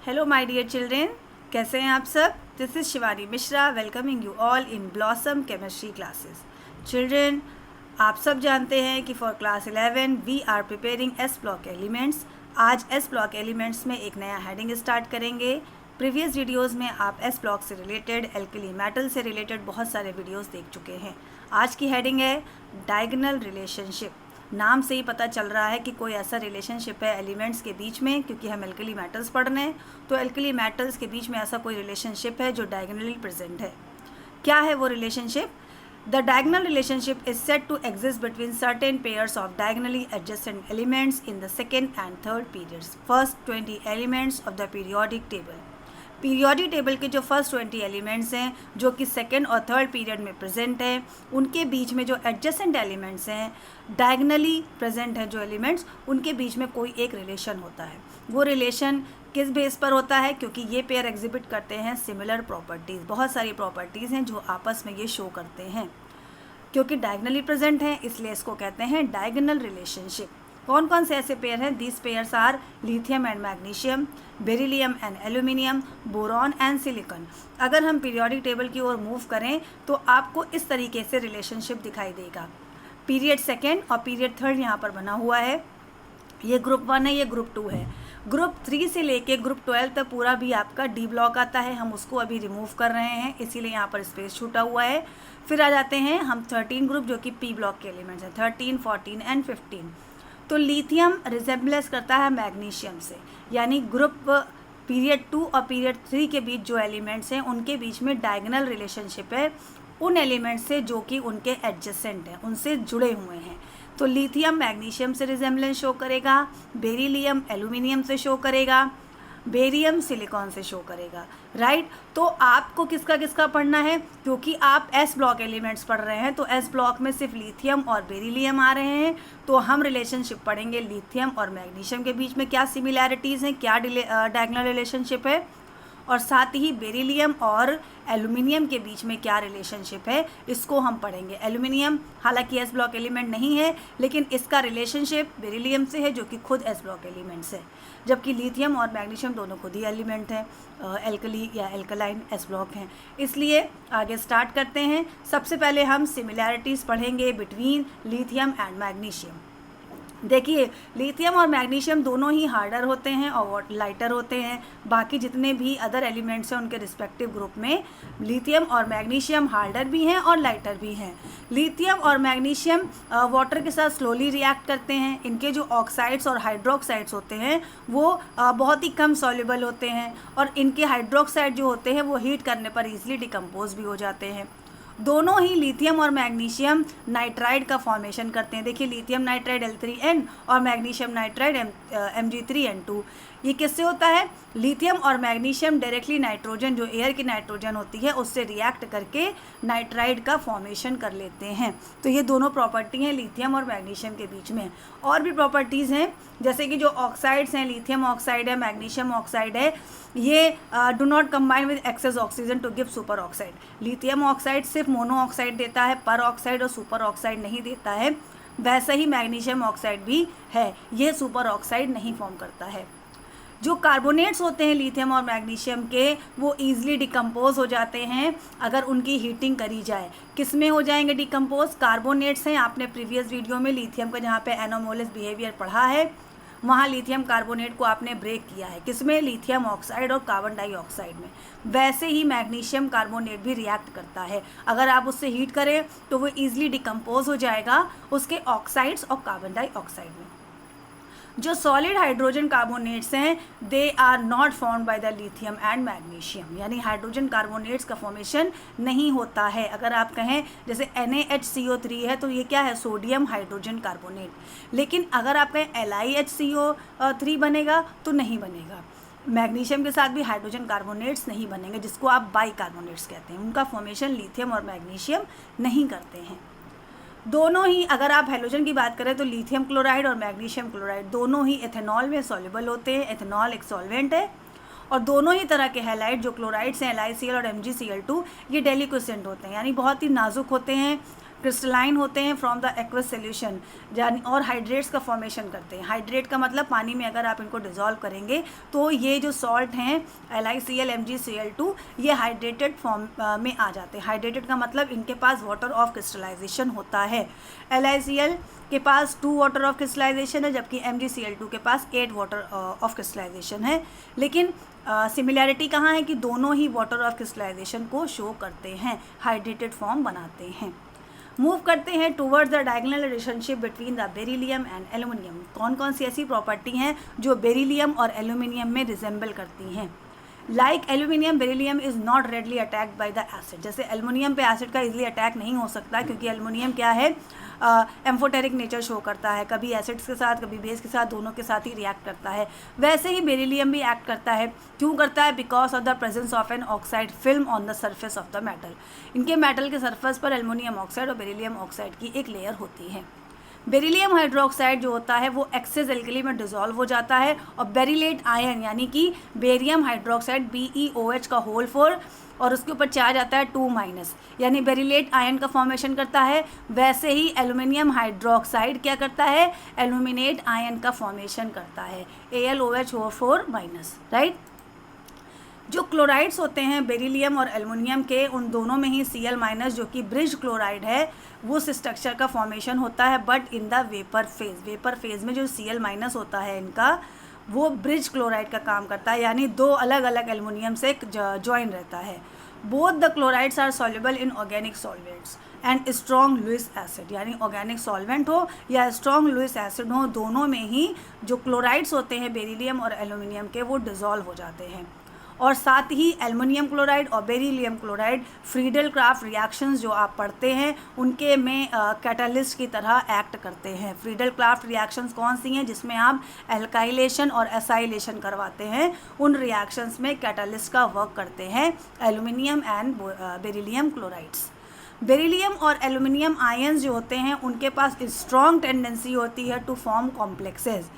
Hello my dear children, कैसे हैं आप सब। This is Shivani Mishra welcoming you all in blossom chemistry classes. Children, आप सब जानते हैं कि for class 11 we are preparing S block elements. आज एस ब्लॉक एलिमेंट्स में एक नया हेडिंग स्टार्ट करेंगे। प्रीवियस वीडियोस में आप एस ब्लॉक से रिलेटेड, एल्कली मेटल से रिलेटेड बहुत सारे वीडियोस देख चुके हैं। आज की हेडिंग है डायगोनल रिलेशनशिप। नाम से ही पता चल रहा है कि कोई ऐसा रिलेशनशिप है एलिमेंट्स के बीच में, क्योंकि हम एल्कली मेटल्स पढ़ रहे हैं तो एल्कली मेटल्स के बीच में ऐसा कोई रिलेशनशिप है जो डायगोनली प्रेजेंट है। क्या है वो relationship? The diagonal relationship is said to exist between certain pairs of diagonally adjacent elements in the second and third periods first 20 elements of the periodic table. Periodic table के जो first 20 elements हैं जो कि second और third period में present हैं, उनके बीच में जो एडजेसेंट एलिमेंट्स हैं, डायगनली प्रेजेंट हैं जो एलिमेंट्स, उनके बीच में कोई एक रिलेशन होता है। वो रिलेशन किस बेस पर होता है? क्योंकि ये पेयर एग्जिबिट करते हैं सिमिलर प्रॉपर्टीज़। बहुत सारी प्रॉपर्टीज़ हैं जो आपस में ये शो करते हैं। क्योंकि डायगनली प्रेजेंट हैं इसलिए इसको कहते हैं डायगोनल रिलेशनशिप। कौन कौन से ऐसे पेयर हैं? These pairs are lithium and magnesium, beryllium and aluminium, boron and silicon. अगर हम पीरियोडिक टेबल की ओर मूव करें तो आपको इस तरीके से रिलेशनशिप दिखाई देगा। पीरियड सेकेंड और पीरियड थर्ड यहाँ पर बना हुआ है। ये ग्रुप 1 है, ये ग्रुप 2 है। ग्रुप 3 से लेके ग्रुप 12 तक पूरा भी आपका डी ब्लॉक आता है। हम उसको अभी रिमूव कर रहे हैं, इसीलिए यहाँ पर स्पेस छूटा हुआ है। फिर आ जाते हैं हम 13 ग्रुप जो कि पी ब्लॉक के एलिमेंट्स हैं, 13, 14 एंड 15। तो लिथियम रिजेम्बलेंस करता है मैग्नीशियम से, यानी ग्रुप पीरियड 2 और पीरियड 3 के बीच जो एलिमेंट्स हैं उनके बीच में डायगोनल रिलेशनशिप है उन एलिमेंट्स से जो कि उनके एडजेसेंट हैं, उनसे जुड़े हुए हैं। तो लिथियम मैग्नीशियम से रिजेम्बलेंस शो करेगा, बेरिलियम एल्यूमिनियम से शो करेगा, बेरियम सिलिकॉन से शो करेगा, राइट। तो आपको किसका किसका पढ़ना है? क्योंकि आप एस ब्लॉक एलिमेंट्स पढ़ रहे हैं तो एस ब्लॉक में सिर्फ लिथियम और बेरिलियम आ रहे हैं, तो हम रिलेशनशिप पढ़ेंगे लिथियम और मैग्नीशियम के बीच में क्या सिमिलैरिटीज़ हैं, क्या डायगोनल रिलेशनशिप है, और साथ ही बेरिलियम और एल्यूमिनियम के बीच में क्या रिलेशनशिप है, इसको हम पढ़ेंगे। एल्यूमिनियम हालांकि एस ब्लॉक एलिमेंट नहीं है, लेकिन इसका रिलेशनशिप बेरिलियम से है जो कि खुद एस ब्लॉक एलिमेंट्स है, जबकि लिथियम और मैग्नीशियम दोनों खुद ही एलिमेंट हैं, एल्कली या एल्कलाइन एस ब्लॉक हैं। इसलिए आगे स्टार्ट करते हैं। सबसे पहले हम सिमिलैरिटीज़ पढ़ेंगे बिटवीन लिथियम एंड मैग्नीशियम। देखिए, लिथियम और मैग्नीशियम दोनों ही हार्डर होते हैं और लाइटर होते हैं। बाकी जितने भी अदर एलिमेंट्स हैं उनके रिस्पेक्टिव ग्रुप में लिथियम और मैग्नीशियम हार्डर भी हैं और लाइटर भी हैं। लिथियम और मैग्नीशियम वाटर के साथ स्लोली रिएक्ट करते हैं। इनके जो ऑक्साइड्स और हाइड्रोक्साइड्स होते हैं वो बहुत ही कम सॉल्युबल होते हैं, और इनके हाइड्रोक्साइड जो होते हैं वो हीट करने पर ईजिली डिकम्पोज भी हो जाते हैं। दोनों ही लिथियम और मैग्नीशियम नाइट्राइड का फॉर्मेशन करते हैं। देखिए, लिथियम नाइट्राइड L3N और मैग्नीशियम नाइट्राइड Mg3N2। ये किससे होता है? लिथियम और मैग्नीशियम डायरेक्टली नाइट्रोजन, जो एयर की नाइट्रोजन होती है, उससे रिएक्ट करके नाइट्राइड का फॉर्मेशन कर लेते हैं। तो ये दोनों प्रॉपर्टी हैं लिथियम और मैग्नीशियम के बीच में। और भी प्रॉपर्टीज़ हैं, जैसे कि जो ऑक्साइड्स हैं, लिथियम ऑक्साइड है, मैग्नीशियम ऑक्साइड है, ये do not combine with excess oxygen to give super oxide. Lithium oxide सिर्फ मोनो ऑक्साइड देता है, पर ऑक्साइड और सुपर ऑक्साइड नहीं देता है। वैसे ही मैग्नीशियम ऑक्साइड भी है, ये सुपर ऑक्साइड नहीं फॉर्म करता है। जो कार्बोनेट्स होते हैं लिथियम और मैग्नीशियम के, वो ईजिली डिकम्पोज हो जाते हैं अगर उनकी हीटिंग करी जाए। किस में हो जाएंगे डिकम्पोज? कार्बोनेट्स हैं। आपने प्रीवियस वीडियो में लिथियम का जहाँ पे एनोमोलस बिहेवियर पढ़ा है, वहाँ लिथियम कार्बोनेट को आपने ब्रेक किया है। किसमें? लिथियम ऑक्साइड और कार्बन डाइऑक्साइड में। वैसे ही मैग्नीशियम कार्बोनेट भी रिएक्ट करता है। अगर आप उससे हीट करें तो वो ईजिली डिकम्पोज हो जाएगा उसके ऑक्साइड्स और कार्बन डाइऑक्साइड में। जो सॉलिड हाइड्रोजन कार्बोनेट्स हैं, they are not formed by the lithium and magnesium, यानी हाइड्रोजन कार्बोनेट्स का फॉर्मेशन नहीं होता है। अगर आप कहें जैसे NaHCO3 है तो ये क्या है? Sodium hydrogen carbonate. लेकिन अगर आप कहें LiHCO3 बनेगा तो नहीं बनेगा। मैग्नीशियम के साथ भी हाइड्रोजन कार्बोनेट्स नहीं बनेंगे, जिसको आप बाइकार्बोनेट्स कहते हैं। उनका फॉर्मेशन लिथियम और मैग्नीशियम नहीं करते हैं। दोनों ही, अगर आप हैलोजन की बात करें तो लिथियम क्लोराइड और मैग्नीशियम क्लोराइड दोनों ही एथेनॉल में सॉल्युबल होते हैं। एथेनॉल एक सॉल्वेंट है, और दोनों ही तरह के हैलाइड जो क्लोराइड्स हैं, LiCl और MgCl2, ये डेलिक्वेसेंट होते हैं, यानी बहुत ही नाजुक होते हैं। क्रिस्टलाइन होते हैं फ्रॉम द एक्वस सोल्यूशन, और हाइड्रेट्स का फॉर्मेशन करते हैं। हाइड्रेट का मतलब पानी में अगर आप इनको डिज़ोल्व करेंगे तो ये जो सॉल्ट हैं LiCl MgCl2 ये हाइड्रेटेड फॉर्म में आ जाते हैं। हाइड्रेटेड का मतलब इनके पास वाटर ऑफ क्रिस्टलाइजेशन होता है। LiCl के पास 2 वाटर ऑफ क्रिस्टलाइजेशन है, जबकि MgCl2 के पास 8 वाटर ऑफ क्रिस्टलाइजेशन है। लेकिन सिमिलैरिटी कहाँ है कि दोनों ही वाटर ऑफ क्रिस्टलाइजेशन को शो करते हैं, हाइड्रेटेड फॉर्म बनाते हैं। मूव करते हैं towards the diagonal relationship between the beryllium and aluminium. कौन कौन सी ऐसी प्रॉपर्टी हैं जो बेरिलियम और एल्यूमिनियम में रिजेंबल करती हैं? Like aluminium beryllium is not readily attacked by the acid. जैसे एल्यूमिनियम पे एसिड का इजीली अटैक नहीं हो सकता, क्योंकि एल्यूमिनियम क्या है, एम्फोटेरिक नेचर शो करता है, कभी एसिड्स के साथ कभी बेस के साथ, दोनों के साथ ही रिएक्ट करता है। वैसे ही बेरिलियम भी एक्ट करता है। क्यों करता है? Because of the presence of an oxide film on the surface of the metal. इनके मेटल के सरफेस पर एल्यूमिनियम ऑक्साइड और बेरिलियम ऑक्साइड की एक लेयर होती है। बेरिलियम हाइड्रोक्साइड जो होता है वो एक्सेस एल्कली में डिसॉल्व हो जाता है, और बेरिलेट आयन यानी कि बेरियम हाइड्रोक्साइड BeOH का होल 4 और उसके ऊपर चार्ज आता है 2- यानी बेरिलेट आयन का फॉर्मेशन करता है। वैसे ही एल्यूमिनियम हाइड्रोक्साइड क्या करता है? एल्यूमिनेट आयन का फॉर्मेशन करता है, AlOH4-, राइट। जो क्लोराइड्स होते हैं बेरिलियम और एल्युमिनियम के, उन दोनों में ही Cl- जो कि ब्रिज क्लोराइड है, वो स्ट्रक्चर का फॉर्मेशन होता है, but in the vapour phase. Vapour phase में जो Cl- होता है इनका, वो ब्रिज क्लोराइड का काम करता है, यानी दो अलग अलग एल्युमिनियम से ज्वाइन रहता है। Both the chlorides are soluble in organic solvents and strong Lewis acid, यानी ऑर्गेनिक सॉल्वेंट हो या स्ट्रॉन्ग लुइस एसिड हो, दोनों में ही जो क्लोराइड्स होते हैं बेरिलियम और एल्युमिनियम के, वो डिसॉल्व हो जाते हैं। और साथ ही एल्युमिनियम क्लोराइड और beryllium chloride Friedel craft reactions जो आप पढ़ते हैं उनके में कैटालिस्ट की तरह एक्ट करते हैं। फ्रीडल क्राफ्ट रिएक्शंस कौन सी हैं? जिसमें आप एल्काइलेशन और एसाइलेशन करवाते हैं, उन रिएक्शंस में कैटालिस्ट का वर्क करते हैं aluminium and beryllium chlorides. Beryllium और एल्युमिनियम आयंस जो होते हैं उनके पास स्ट्रॉन्ग टेंडेंसी होती है टू फॉर्म कॉम्प्लेक्सेस।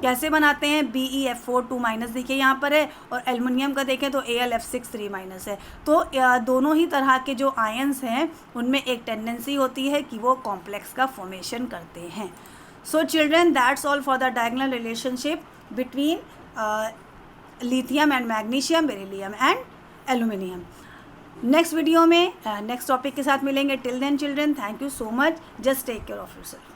कैसे बनाते हैं? BeF4-, देखिए यहाँ पर है, और एल्युमिनियम का देखें तो AlF6-3- है। तो दोनों ही तरह के जो आयंस हैं उनमें एक टेंडेंसी होती है कि वो कॉम्प्लेक्स का फॉर्मेशन करते हैं। So children, that's all for the diagonal relationship between lithium and magnesium, beryllium and aluminium. Next video में नेक्स्ट टॉपिक के साथ मिलेंगे। Till then children, thank you so much, just take care of yourself.